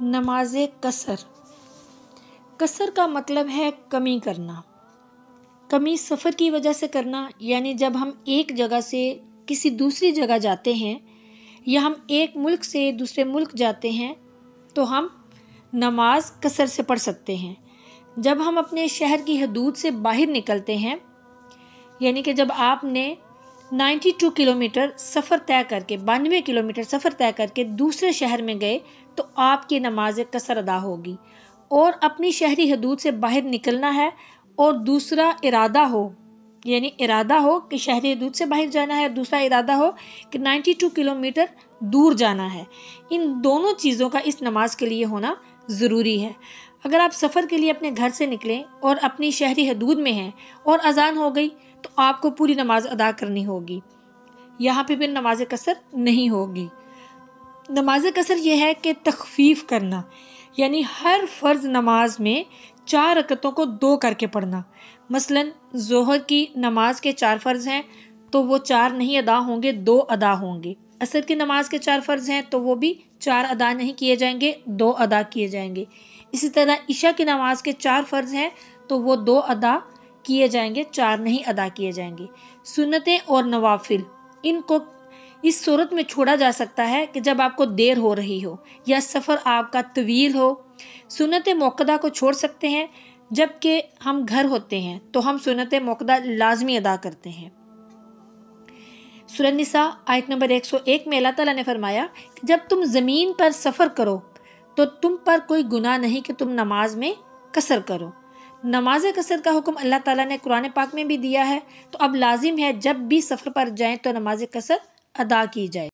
نماز قصر۔ قصر کا مطلب ہے کمی کرنا۔ کمی سفر کی وجہ سے کرنا، یعنی جب ہم ایک جگہ سے کسی دوسری جگہ جاتے ہیں یا ہم ایک ملک سے دوسرے ملک جاتے ہیں تو ہم نماز قصر سے پڑھ سکتے ہیں۔ جب ہم اپنے شہر کی حدود سے باہر نکلتے ہیں، یعنی کہ جب آپ نے 92 کلومیٹر سفر طے کر کے 92 کلومیٹر سفر طے کر کے دوسرے شہر میں گئے تو آپ کی نماز قصر ادا ہوگی۔ اور اپنی شہری حدود سے باہر نکلنا ہے اور دوسرا ارادہ ہو، یعنی ارادہ ہو کہ شہری حدود سے باہر جانا ہے اور دوسرا ارادہ ہو کہ 92 کلومیٹر دور جانا ہے، ان دونوں چیزوں کا اس نماز کے لیے ہونا ضروری ہے۔ اگر آپ سفر کے لیے اپنے گھر سے نکلیں اور اپنی شہری حدود میں ہیں اور اذان ہو گئی تو آپ کو پوری نماز ادا کرنی ہوگی، یہاں پہ بھی نماز قصر نہیں ہوگی۔ نماز قصر یہ ہے کہ تخفیف کرنا، یعنی ہر فرض نماز میں 4 رکعتوں کو 2 کر کے پڑھنا۔ مثلا ظہر کی نماز کے 4 فرض ہیں تو وہ 4 نہیں ادا ہوں گے، 2 ادا ہوں گے۔ عصر کی نماز کے 4 فرض ہیں تو وہ بھی 4 ادا نہیں کیے جائیں گے، 2 ادا کیے جائیں گے۔ اسی طرح عشاء کی نماز کے 4 فرض ہیں تو وہ 2 ادا کیے جائیں گے، 4 نہیں ادا کیے جائیں گے۔ سنتیں اور نوافل، ان کو اس صورت میں چھوڑا جا سکتا ہے کہ جب آپ کو دیر ہو رہی ہو یا سفر آپ کا طویل ہو۔ سنت موقدہ کو چھوڑ سکتے ہیں، جبکہ ہم گھر ہوتے ہیں تو ہم سنت موقدہ لازمی ادا کرتے ہیں۔ سورہ نساء آیت نمبر 101 میں اللہ تعالیٰ نے فرمایا کہ جب تم زمین پر سفر کرو تو تم پر کوئی گناہ نہیں کہ تم نماز میں قصر کرو۔ نماز قصر کا حکم اللہ تعالیٰ نے قرآن پاک میں بھی دیا ہے، تو اب لازم ہے جب بھی سفر پر جائیں تو نماز قصر ادا کی جائے۔